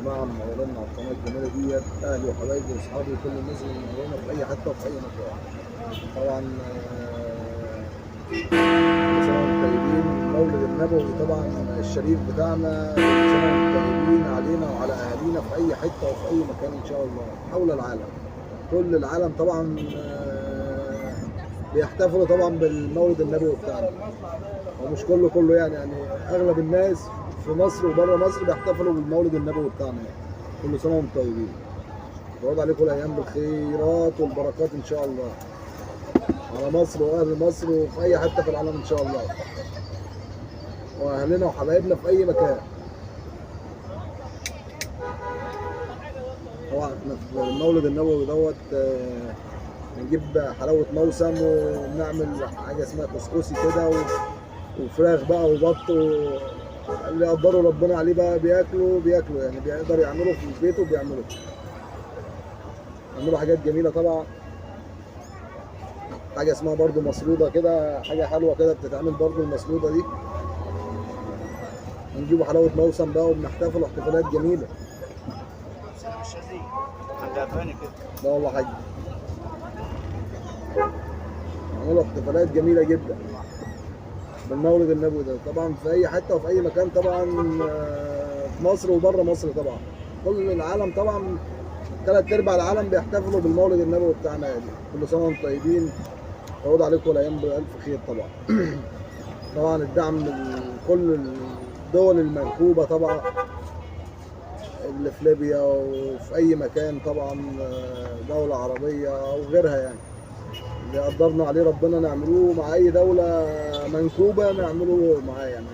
جماعه منورين على القناه الجميله ديت، اهلي وحبايبي واصحابي وكل الناس اللي منورينا في اي حته وفي اي مكان. طبعا كل سنه وانتم طيبين، المولد النبوي طبعا الشريف بتاعنا، كل سنه وانتم طيبين علينا وعلى اهالينا في اي حته وفي اي مكان ان شاء الله حول العالم. كل العالم طبعا بيحتفلوا طبعا بالمولد النبوي بتاعنا، ومش كله يعني اغلب الناس في مصر وبره مصر بيحتفلوا بالمولد النبوي بتاعنا يعني. كل سنه وانتم طيبين، بعود عليكم الايام بالخيرات والبركات ان شاء الله على مصر واهل مصر وفي اي حته في العالم ان شاء الله، واهلنا وحبايبنا في اي مكان. طبعا احنا في المولد النبوي دوت بنجيب حلاوه موسم وبنعمل حاجه اسمها كسكسي كده وفراخ بقى وبط اللي يقدروا ربنا عليه بقى بياكلوا يعني بيقدر يعملوا في البيت وبيعملوا حاجات جميله طبعا. حاجه اسمها برضو مسلوده كده، حاجه حلوه كده بتتعمل برضو المسلوده دي. بنجيبوا حلاوه موسم بقى وبنحتفل احتفالات جميله. لا والله حاج، عملوا احتفالات جميله جدا بالمولد النبوي ده طبعا في اي حته وفي اي مكان طبعا، في مصر وبره مصر طبعا. كل العالم طبعا، 3/4 العالم بيحتفلوا بالمولد النبوي بتاعنا يعني. كل سنه وانتم طيبين، يعود عليكم الايام بالف خير طبعا. طبعا الدعم من كل الدول المنكوبه طبعا، اللي في ليبيا وفي اي مكان طبعا، دوله عربيه او غيرها يعني، اللي قدرنا عليه ربنا نعملوه مع اي دوله منكوبه نعمله معاه يعني.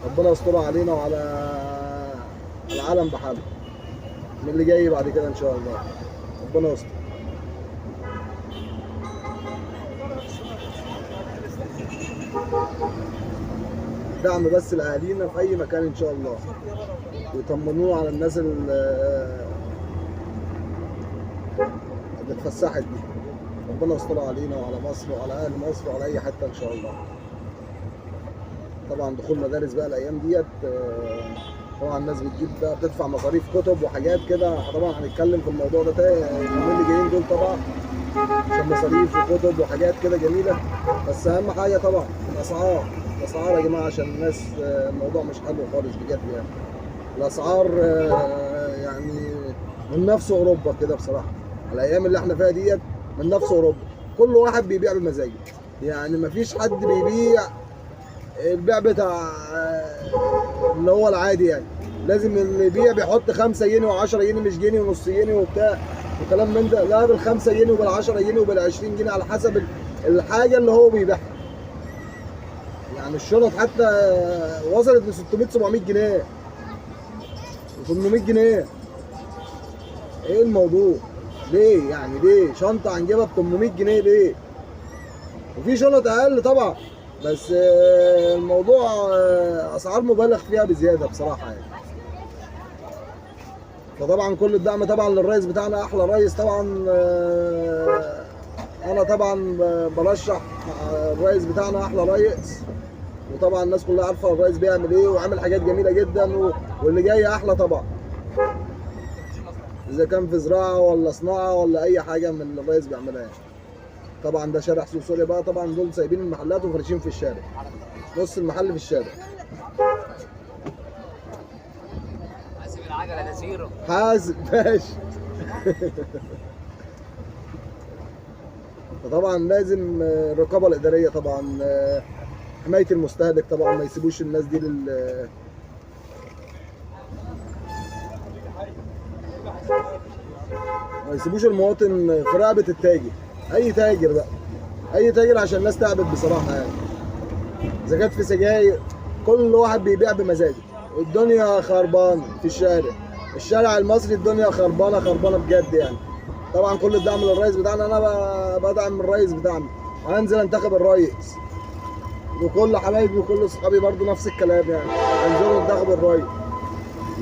ربنا يسترها علينا وعلى العالم بحاله من اللي جاي بعد كده ان شاء الله. ربنا يستر. دعم بس لاهالينا في اي مكان ان شاء الله، ويطمنونا على الناس اللي اتفسحت دي. ربنا يسترها علينا وعلى مصر وعلى اهل مصر وعلى اي حته ان شاء الله. طبعا دخول مدارس بقى الايام ديت، طبعا الناس بتجيب بقى بتدفع مصاريف كتب وحاجات كده. طبعا هنتكلم في الموضوع ده تاني اليومين اللي جايين دول طبعا، عشان مصاريف وكتب وحاجات كده جميله. بس اهم حاجه طبعا الاسعار يا جماعه، عشان الناس الموضوع مش حلو خالص بجد يعني. الاسعار يعني من نفس اوروبا كده بصراحه. الايام اللي احنا فيها ديت من نفس اوروبا، كل واحد بيبيع بمزاجه يعني. مفيش حد بيبيع البيع بتاع اللي هو العادي يعني. لازم اللي يبيع بيحط 5 جنيه و10 جنيه، مش جنيه ونص جنيه وبتاع وكلام من ده. لا، بال5 جنيه وبال10 جنيه وبال20 جنيه على حسب الحاجه اللي هو بيبيعها يعني. الشنط حتى وصلت ل 600 700 جنيه و800 جنيه. ايه الموضوع؟ ليه يعني؟ ليه شنطه هنجيبها ب 800 جنيه ليه؟ وفي شنط اقل طبعا، بس الموضوع اسعار مبالغ فيها بزياده بصراحه يعني. فطبعا كل الدعم طبعا للرئيس بتاعنا، احلى رئيس طبعا. انا طبعا برشح الرئيس بتاعنا احلى رئيس، وطبعا الناس كلها عارفه الرئيس بيعمل ايه وعامل حاجات جميله جدا، واللي جاي احلى طبعا، اذا كان في زراعه ولا صناعه ولا اي حاجه من اللي الرئيس بيعملها يعني. طبعا ده شارع سوق سوريا بقى، طبعا دول سايبين المحلات وفارشين في الشارع، نص المحل في الشارع. حاسب العجله ده زيرو، حاسب ماشي. فطبعا لازم الرقابه الاداريه طبعا، حمايه المستهلك طبعا، ما يسيبوش الناس دي ما يسيبوش المواطن في رقبه التاجر. اي تاجر بقى، اي تاجر، عشان الناس تعبت بصراحه يعني. اذا كانت في سجاير، كل واحد بيبيع بمزاجه. الدنيا خربانه في الشارع المصري، الدنيا خربانه بجد يعني. طبعا كل الدعم للرئيس بتاعنا، انا بدعم الرئيس بتاعنا، هنزل انتخب الرئيس، وكل حبايبي وكل اصحابي برضو نفس الكلام يعني، هنزلوا انتخبوا الرئيس.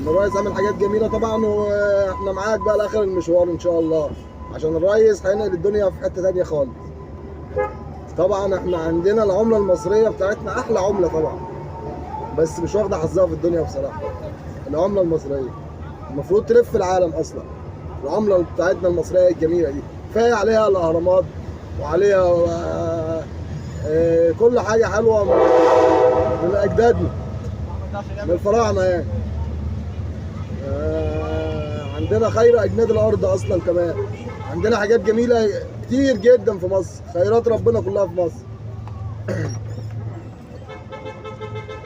الرئيس عامل حاجات جميله طبعا، واحنا معاك بقى لاخر المشوار ان شاء الله، عشان الرئيس هينقل الدنيا في حته ثانيه خالص. طبعا احنا عندنا العمله المصريه بتاعتنا احلى عمله طبعا، بس مش واخده حظها في الدنيا بصراحه العمله المصريه. المفروض تلف العالم اصلا. العمله بتاعتنا المصريه الجميله دي كفايه عليها الاهرامات وعليها كل حاجه حلوه من اجدادنا، من الفراعنه يعني. عندنا خير اجناد الارض اصلا كمان. عندنا حاجات جميله كتير جدا في مصر، خيرات ربنا كلها في مصر.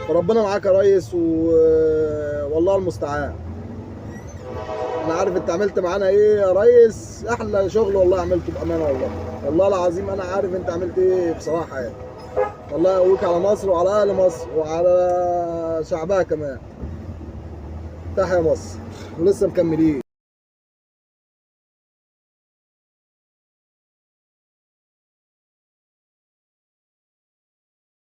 فربنا معاك يا ريس والله المستعان. انا عارف انت عملت معانا ايه يا ريس، احلى شغل والله عملته بامانه والله. والله العظيم انا عارف انت عملت ايه بصراحه يعني. الله يقويك على مصر وعلى اهل مصر وعلى شعبها كمان. تحيا مصر ولسه مكملين.